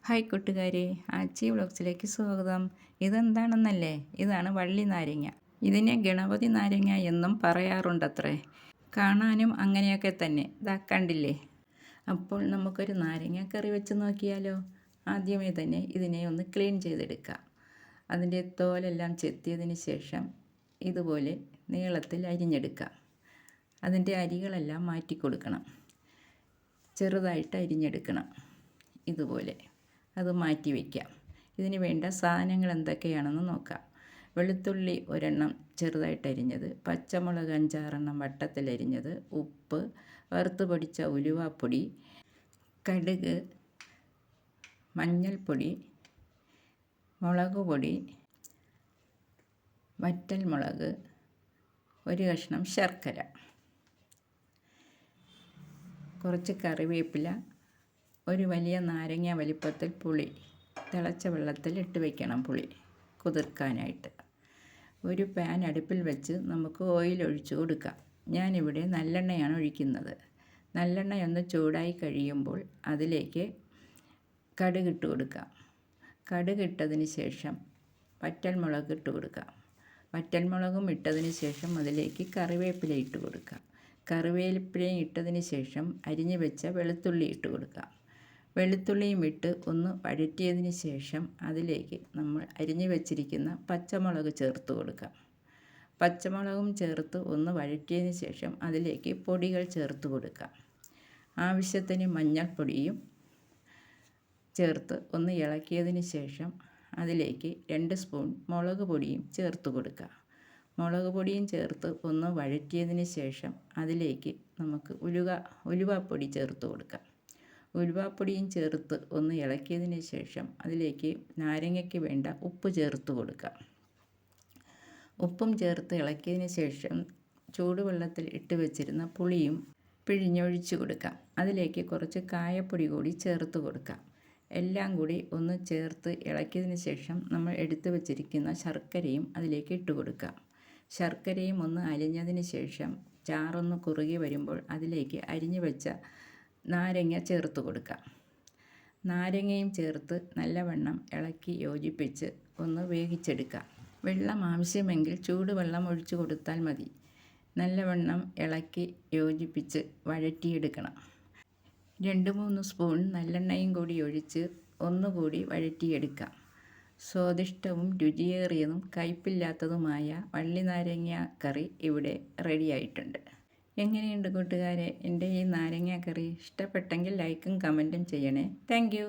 Hi കൂട്ടുകാരെ, ആച്ചി വ്ളോഗ്സിലേക്ക് സ്വാഗതം. ഇതെന്താണെന്നല്ലേ? ഇതാണ് വള്ളി നാരങ്ങ. ഇതിനെ ഗണപതി നാരങ്ങ എന്നും പറയാറുണ്ടത്രേ. കാണാനും അങ്ങനെയൊക്കെ തന്നെ. ഇതാ കണ്ടില്ലേ? അപ്പോൾ നമുക്കൊരു നാരങ്ങ കറി വെച്ച് നോക്കിയാലോ? ആദ്യമേ തന്നെ ഇതിനെ ഒന്ന് ക്ലീൻ ചെയ്തെടുക്കാം. അതിൻ്റെ തോലെല്ലാം ചെത്തിയതിന് ശേഷം ഇതുപോലെ നീളത്തിൽ അരിഞ്ഞെടുക്കാം. അതിൻ്റെ അരികളെല്ലാം മാറ്റി കൊടുക്കണം. ചെറുതായിട്ട് അരിഞ്ഞെടുക്കണം. ഇതുപോലെ അത് മാറ്റി വയ്ക്കാം. ഇതിന് വേണ്ട സാധനങ്ങൾ എന്തൊക്കെയാണെന്ന് നോക്കാം. വെളുത്തുള്ളി ഒരെണ്ണം ചെറുതായിട്ട് അരിഞ്ഞത്, പച്ചമുളക് 5-6 വട്ടത്തിലരിഞ്ഞത്, ഉപ്പ്, വറുത്ത് പൊടിച്ച ഉലുവാപ്പൊടി, കടുക്, മഞ്ഞൾപ്പൊടി, മുളക് പൊടി, വറ്റൽമുളക്, ഒരു കഷ്ണം ശർക്കര, കുറച്ച് കറിവേപ്പില, ഒരു വലിയ നാരങ്ങ വലിപ്പത്തിൽ പുളി. തിളച്ച വെള്ളത്തിൽ ഇട്ട് വയ്ക്കണം പുളി കുതിർക്കാനായിട്ട്. ഒരു പാൻ അടുപ്പിൽ വെച്ച് നമുക്ക് ഓയിൽ ഒഴിച്ചു കൊടുക്കാം. ഞാനിവിടെ നല്ലെണ്ണയാണ് ഒഴിക്കുന്നത്. നല്ലെണ്ണ ഒന്ന് ചൂടായി കഴിയുമ്പോൾ അതിലേക്ക് കടുക് ഇട്ട് കൊടുക്കാം. കടുക് ഇട്ടതിന് ശേഷം വറ്റൽമുളക് ഇട്ട് കൊടുക്കാം. വറ്റൽമുളകും ഇട്ടതിന് ശേഷം അതിലേക്ക് കറിവേപ്പില ഇട്ട് കൊടുക്കാം. കറിവേപ്പിലയും ഇട്ടതിന് ശേഷം അരിഞ്ഞു വെച്ച വെളുത്തുള്ളി ഇട്ട് കൊടുക്കാം. വെളുത്തുള്ളിയും ഇട്ട് ഒന്ന് വഴറ്റിയതിന് ശേഷം അതിലേക്ക് നമ്മൾ അരിഞ്ഞു വെച്ചിരിക്കുന്ന പച്ചമുളക് ചേർത്ത് കൊടുക്കാം. പച്ചമുളകും ചേർത്ത് ഒന്ന് വഴറ്റിയതിന് ശേഷം അതിലേക്ക് പൊടികൾ ചേർത്ത് കൊടുക്കാം. ആവശ്യത്തിന് മഞ്ഞൾപ്പൊടിയും ചേർത്ത് ഒന്ന് ഇളക്കിയതിന് ശേഷം അതിലേക്ക് 2 സ്പൂൺ മുളക് പൊടിയും ചേർത്ത് കൊടുക്കുക. മുളക് പൊടിയും ചേർത്ത് ഒന്ന് വഴറ്റിയതിന് ശേഷം അതിലേക്ക് നമുക്ക് ഉലുവാപ്പൊടി ചേർത്ത് കൊടുക്കാം. ഉലുവാപ്പൊടിയും ചേർത്ത് ഒന്ന് ഇളക്കിയതിന് ശേഷം അതിലേക്ക് നാരങ്ങയ്ക്ക് വേണ്ട ഉപ്പ് ചേർത്ത് കൊടുക്കാം. ഉപ്പും ചേർത്ത് ഇളക്കിയതിന് ശേഷം ചൂടുവെള്ളത്തിൽ ഇട്ട് വെച്ചിരുന്ന പുളിയും പിഴിഞ്ഞൊഴിച്ച് കൊടുക്കാം. അതിലേക്ക് കുറച്ച് കായപ്പൊടി കൂടി ചേർത്ത് കൊടുക്കാം. എല്ലാം കൂടി ഒന്ന് ചേർത്ത് ഇളക്കിയതിന് ശേഷം നമ്മൾ എടുത്തു വച്ചിരിക്കുന്ന ശർക്കരയും അതിലേക്ക് ഇട്ട് കൊടുക്കാം. ശർക്കരയും ഒന്ന് അലിഞ്ഞതിന് ശേഷം ചാറൊന്ന് കുറുകി വരുമ്പോൾ അതിലേക്ക് അരിഞ്ഞു വെച്ച നാരങ്ങ ചേർത്ത് കൊടുക്കാം. നാരങ്ങയും ചേർത്ത് നല്ലവണ്ണം ഇളക്കി യോജിപ്പിച്ച് ഒന്ന് വേവിച്ചെടുക്കാം. വെള്ളം ആവശ്യമെങ്കിൽ ചൂടുവെള്ളം ഒഴിച്ചു കൊടുത്താൽ മതി. നല്ലവണ്ണം ഇളക്കി യോജിപ്പിച്ച് വഴറ്റിയെടുക്കണം. 2-3 സ്പൂൺ നല്ലെണ്ണയും കൂടി ഒഴിച്ച് ഒന്നുകൂടി വഴറ്റിയെടുക്കാം. സ്വാദിഷ്ടവും രുചിയേറിയതും കയ്പില്ലാത്തതുമായ വള്ളിനാരങ്ങ കറി ഇവിടെ റെഡിയായിട്ടുണ്ട്. എങ്ങനെയുണ്ട് കൂട്ടുകാരെ? എൻ്റെ ഈ നാരങ്ങ കറി ഇഷ്ടപ്പെട്ടെങ്കിൽ ലൈക്കും കമൻറ്റും ചെയ്യണേ. Thank you.